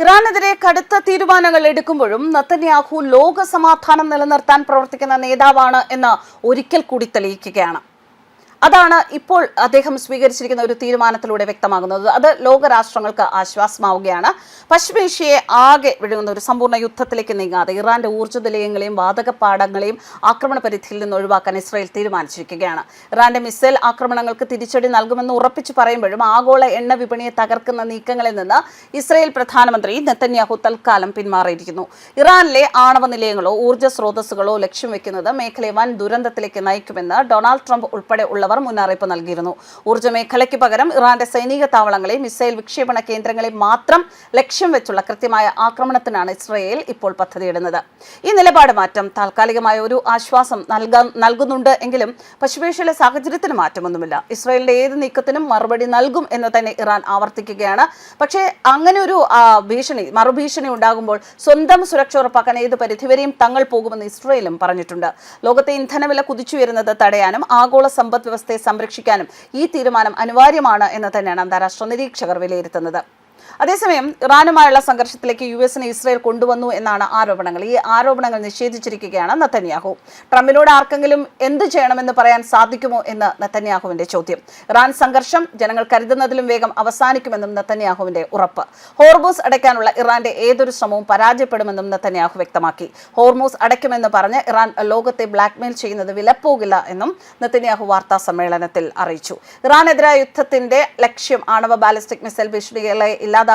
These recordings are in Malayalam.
ഇറാനെതിരെ കടുത്ത തീരുമാനങ്ങൾ എടുക്കുമ്പോഴും നെതന്യാഹു ലോക സമാധാനം നിലനിർത്താൻ പ്രവർത്തിക്കുന്ന നേതാവാണ് എന്ന് ഒരിക്കൽ കൂടി തെളിയിക്കുകയാണ്. അതാണ് ഇപ്പോൾ അദ്ദേഹം സ്വീകരിച്ചിരിക്കുന്ന ഒരു തീരുമാനത്തിലൂടെ വ്യക്തമാകുന്നത്. അത് ലോകരാഷ്ട്രങ്ങൾക്ക് ആശ്വാസമാവുകയാണ്. പശ്ചിമേഷ്യയെ ആകെ വിഴുങ്ങുന്ന ഒരു സമ്പൂർണ്ണ യുദ്ധത്തിലേക്ക് നീങ്ങാതെ ഇറാന്റെ ഊർജ്ജ നിലയങ്ങളെയും വാതകപ്പാടങ്ങളെയും ആക്രമണ പരിധിയിൽ നിന്ന് ഒഴിവാക്കാൻ ഇസ്രായേൽ തീരുമാനിച്ചിരിക്കുകയാണ്. ഇറാന്റെ മിസൈൽ ആക്രമണങ്ങൾക്ക് തിരിച്ചടി നൽകുമെന്ന് ഉറപ്പിച്ചു പറയുമ്പോഴും ആഗോള എണ്ണ വിപണിയെ തകർക്കുന്ന നീക്കങ്ങളിൽ നിന്ന് ഇസ്രായേൽ പ്രധാനമന്ത്രി നെതന്യാഹു തൽക്കാലം പിന്മാറിയിരിക്കുന്നു. ഇറാനിലെ ആണവ നിലയങ്ങളോ ഊർജ്ജ സ്രോതസ്സുകളോ ലക്ഷ്യം വെക്കുന്നത് മേഖലയെ വൻ ദുരന്തത്തിലേക്ക് നയിക്കുമെന്ന് ഡൊണാൾഡ് ട്രംപ് ഉൾപ്പെടെ മുന്നറിയിപ്പ് നൽകിയിരുന്നു. ഊർജ്ജ മേഖലയ്ക്ക് പകരം ഇറാന്റെ സൈനിക താവളങ്ങളെയും മിസൈൽ വിക്ഷേപണ കേന്ദ്രങ്ങളെയും മാത്രം ലക്ഷ്യം വെച്ചുള്ള കൃത്യമായ ആക്രമണത്തിനാണ് ഇസ്രായേൽ ഇപ്പോൾ പദ്ധതിയിടുന്നത്. ഈ നിലപാട് മാറ്റം താൽക്കാലികമായ ഒരു ആശ്വാസം നൽകുന്നുണ്ട് എങ്കിലും പശ്ചിമേഷ്യയിലെ സാഹചര്യത്തിന് മാറ്റമൊന്നുമില്ല. ഇസ്രായേലിന്റെ ഏത് നീക്കത്തിനും മറുപടി നൽകും എന്ന് തന്നെ ഇറാൻ ആവർത്തിക്കുകയാണ്. പക്ഷേ അങ്ങനെ ഒരു മറുഭീഷണി ഉണ്ടാകുമ്പോൾ സ്വന്തം സുരക്ഷ ഉറപ്പാക്കാൻ ഏത് പരിധിവരെയും തങ്ങൾ പോകുമെന്ന് ഇസ്രായേലും പറഞ്ഞിട്ടുണ്ട്. ലോകത്തെ ഇന്ധനവില കുതിച്ചുയരുന്നത് തടയാനും ആഗോള സമ്പദ് വ്യവസ്ഥയെ സംരക്ഷിക്കാനും ഈ തീരുമാനം അനിവാര്യമാണ് എന്ന് തന്നെയാണ് അന്താരാഷ്ട്ര നിരീക്ഷകർ വിലയിരുത്തുന്നത്. അതേസമയം ഇറാനുമായുള്ള സംഘർഷത്തിലേക്ക് യുഎസിനെ ഇസ്രായേൽ കൊണ്ടുവന്നു എന്നാണ് ആരോപണങ്ങൾ. ഈ ആരോപണങ്ങൾ നിഷേധിച്ചിരിക്കുകയാണ് നെതന്യാഹു. ട്രംപിനോട് ആർക്കെങ്കിലും എന്ത് ചെയ്യണമെന്ന് പറയാൻ സാധിക്കുമോ എന്ന് നെതന്യാഹുവിന്റെ ചോദ്യം. ഇറാൻ സംഘർഷം ജനങ്ങൾ കരുതുന്നതിലും വേഗം അവസാനിക്കുമെന്നും നെതന്യാഹുവിന്റെ ഉറപ്പ്. ഹോർമൂസ് അടയ്ക്കാനുള്ള ഇറാന്റെ ഏതൊരു ശ്രമവും പരാജയപ്പെടുമെന്നും നെതന്യാഹു വ്യക്തമാക്കി. ഹോർമൂസ് അടയ്ക്കുമെന്ന് പറഞ്ഞ് ഇറാൻ ലോകത്തെ ബ്ലാക്ക്മെയിൽ ചെയ്യുന്നത് വിലപ്പോകില്ല എന്നും നെതന്യാഹു വാർത്താ സമ്മേളനത്തിൽ അറിയിച്ചു. ഇറാനെതിരായ യുദ്ധത്തിന്റെ ലക്ഷ്യം ആണവ ബാലിസ്റ്റിക് മിസൈൽ ഭീഷണികളെ ഇല്ലാതാക്കുക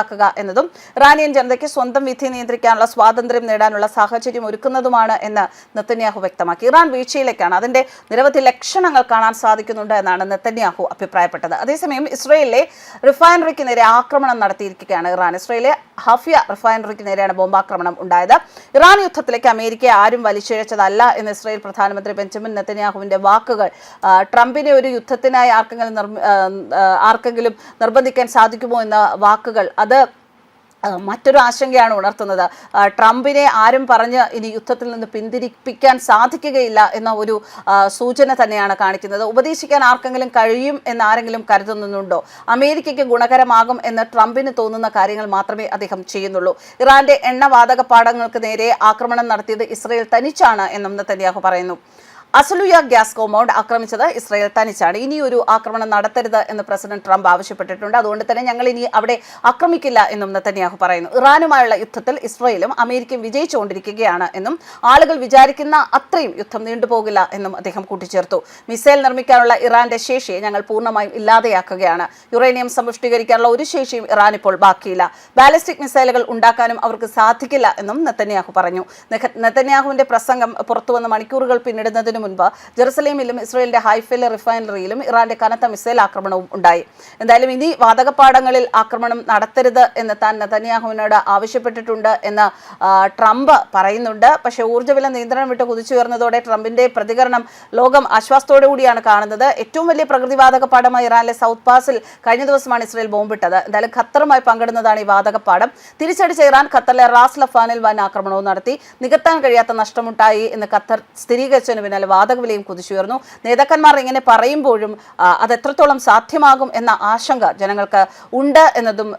എന്നതും ഇറാനിയൻ ജനതയ്ക്ക് സ്വന്തം വിധി നിയന്ത്രിക്കാനുള്ള സ്വാതന്ത്ര്യം നേടാനുള്ള സാഹചര്യം ഒരുക്കുന്നതുമാണ് എന്ന് നെതന്യാഹു വ്യക്തമാക്കി. ഇറാൻ വീഴ്ചയിലേക്കാണ്, അതിന്റെ നിരവധി ലക്ഷണങ്ങൾ കാണാൻ സാധിക്കുന്നുണ്ട് എന്നാണ് നെതന്യാഹു അഭിപ്രായപ്പെട്ടത്. അതേസമയം ഇസ്രായേലിലെ റിഫൈനറിക്ക് നേരെ ആക്രമണം നടത്തിയിരിക്കുകയാണ് ഇറാൻ. ഇസ്രായേലിലെ ഹഫിയ റിഫൈനറിക്ക് നേരെയാണ് ബോംബാക്രമണം ഉണ്ടായത്. ഇറാൻ യുദ്ധത്തിലേക്ക് അമേരിക്കയെ ആരും വലിച്ചിഴച്ചതല്ല എന്ന് ഇസ്രായേൽ പ്രധാനമന്ത്രി ബെഞ്ചമിൻ നെതന്യാഹുവിന്റെ വാക്കുകൾ ട്രംപിനെ ഒരു യുദ്ധത്തിനായി ആർക്കെങ്കിലും നിർബന്ധിക്കാൻ സാധിക്കുമോ എന്ന വാക്കുകൾ അത് മറ്റൊരു ആശങ്കയാണ് ഉണർത്തുന്നത്. ട്രംപിനെ ആരും പറഞ്ഞ് ഇനി യുദ്ധത്തിൽ നിന്ന് പിന്തിരിപ്പിക്കാൻ സാധിക്കുകയില്ല എന്ന ഒരു സൂചന തന്നെയാണ് കാണിക്കുന്നത്. ഉപദേശിക്കാൻ ആർക്കെങ്കിലും കഴിയും എന്ന് ആരെങ്കിലും കരുതുന്നുണ്ടോ? അമേരിക്കയ്ക്ക് ഗുണകരമാകും എന്ന് ട്രംപിന് തോന്നുന്ന കാര്യങ്ങൾ മാത്രമേ അദ്ദേഹം ചെയ്യുന്നുള്ളൂ. ഇറാന്റെ എണ്ണവാതക പാടങ്ങൾക്ക് നേരെ ആക്രമണം നടത്തിയത് ഇസ്രായേൽ തനിച്ചാണ് എന്നും നെതന്യാഹു പറയുന്നു. അസലുയ ഗ്യാസ് കോമ്പൗണ്ട് ആക്രമിച്ചത് ഇസ്രായേൽ തനിച്ചാണ്. ഇനിയൊരു ആക്രമണം നടത്തരുത് എന്ന് പ്രസിഡന്റ് ട്രംപ് ആവശ്യപ്പെട്ടിട്ടുണ്ട്. അതുകൊണ്ട് തന്നെ ഞങ്ങൾ ഇനി അവിടെ ആക്രമിക്കില്ല എന്നും നെതന്യാഹു പറയുന്നു. ഇറാനുമായുള്ള യുദ്ധത്തിൽ ഇസ്രായേലും അമേരിക്കയും വിജയിച്ചുകൊണ്ടിരിക്കുകയാണ് എന്നും ആളുകൾ വിചാരിക്കുന്ന അത്രയും യുദ്ധം നീണ്ടുപോകില്ല എന്നും അദ്ദേഹം കൂട്ടിച്ചേർത്തു. മിസൈൽ നിർമ്മിക്കാനുള്ള ഇറാന്റെ ശേഷിയെ ഞങ്ങൾ പൂർണ്ണമായും ഇല്ലാതെയാക്കുകയാണ്. യുറേനിയം സമ്പുഷ്ടീകരിക്കാനുള്ള ഒരു ശേഷിയും ഇറാൻ ഇപ്പോൾ ബാക്കിയില്ല. ബാലിസ്റ്റിക് മിസൈലുകൾ ഉണ്ടാക്കാനും അവർക്ക് സാധിക്കില്ല എന്നും നെതന്യാഹു പറഞ്ഞു. നെതന്യാഹുവിന്റെ പ്രസംഗം പുറത്തുവന്ന മണിക്കൂറുകൾ പിന്നിടുന്നതിന് മുൻപ് ജെറുസലേമിലും ഇസ്രായേലിന്റെ ഹൈഫയിലെ റിഫൈനറിയിലും ഇറാന്റെ കനത്ത മിസൈൽ ആക്രമണവും ഉണ്ടായി. എന്തായാലും ഇനി വാതകപ്പാടങ്ങളിൽ ആക്രമണം നടത്തരുത് എന്ന് താൻ നെതന്യാഹുവിനോട് ആവശ്യപ്പെട്ടിട്ടുണ്ട് എന്ന് ട്രംപ് പറയുന്നുണ്ട്. പക്ഷേ ഊർജ്ജവില നിയന്ത്രണം വിട്ട് കുതിച്ചുയർന്നതോടെ ട്രംപിന്റെ പ്രതികരണം ലോകം ആശ്വാസത്തോടു കൂടിയാണ് കാണുന്നത്. ഏറ്റവും വലിയ പ്രകൃതിവാതക പാടമായ ഇറാനിലെ സൗത്ത് പാസിൽ കഴിഞ്ഞ ദിവസമാണ് ഇസ്രായേൽ ബോംബിട്ടത്. എന്തായാലും ഖത്തറുമായി പങ്കിടുന്നതാണ് ഈ വാതകപ്പാടം. തിരിച്ചടിച്ച ഇറാൻ ഖത്തറിലെ റാസ് ലഫാനിൽ വൻ ആക്രമണവും നടത്തി. നികത്താൻ കഴിയാത്ത നഷ്ടമുണ്ടായി എന്ന് ഖത്തർ സ്ഥിരീകരിച്ചതിന് പിന്നാലെ വാതകവിലയും കുതിച്ചുയർന്നു. നേതാക്കന്മാർ ഇങ്ങനെ പറയുമ്പോഴും അത് എത്രത്തോളം സാധ്യമാകും എന്ന ആശങ്ക ജനങ്ങൾക്ക് ഉണ്ട് എന്നതും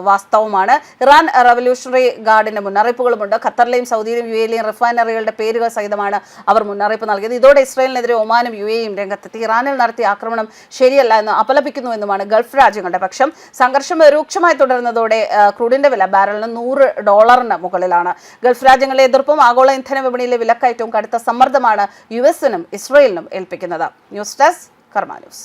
വാസ്തവമാണ്. Iran revolutionary ഗാർഡിന്റെ മുന്നറിയിപ്പുകളുമുണ്ട്. ഖത്തറിലെയും സൗദിയിലെയും യുഎയിലെയും റിഫൈനറികളുടെ പേരുകൾ സഹിതമാണ് അവർ മുന്നറിയിപ്പ് നൽകിയത്. ഇതോടെ ഇസ്രായേലിനെതിരെ ഒമാനും യുഎഇയും രംഗത്തെത്തി. ഇറാനിൽ നടത്തിയ ആക്രമണം ശരിയല്ല എന്ന് അപലപിക്കുന്നു എന്നുമാണ് ഗൾഫ് രാജ്യങ്ങളുടെ പക്ഷം. സംഘർഷം രൂക്ഷമായി തുടരുന്നതോടെ ക്രൂഡിന്റെ വില ബാരലിന് $100 മുകളിലാണ്. ഗൾഫ് രാജ്യങ്ങളുടെ എതിർപ്പും ആഗോള ഇന്ധന വിപണിയിലെ വിലക്കയറ്റവും കടുത്ത സമ്മർദ്ദമാണ് യുഎസിനും ഇസ്രായേലിനും ഏൽപ്പിക്കുന്നത്. ന്യൂസ് ഡെസ്ക് കർമ്മ ന്യൂസ്.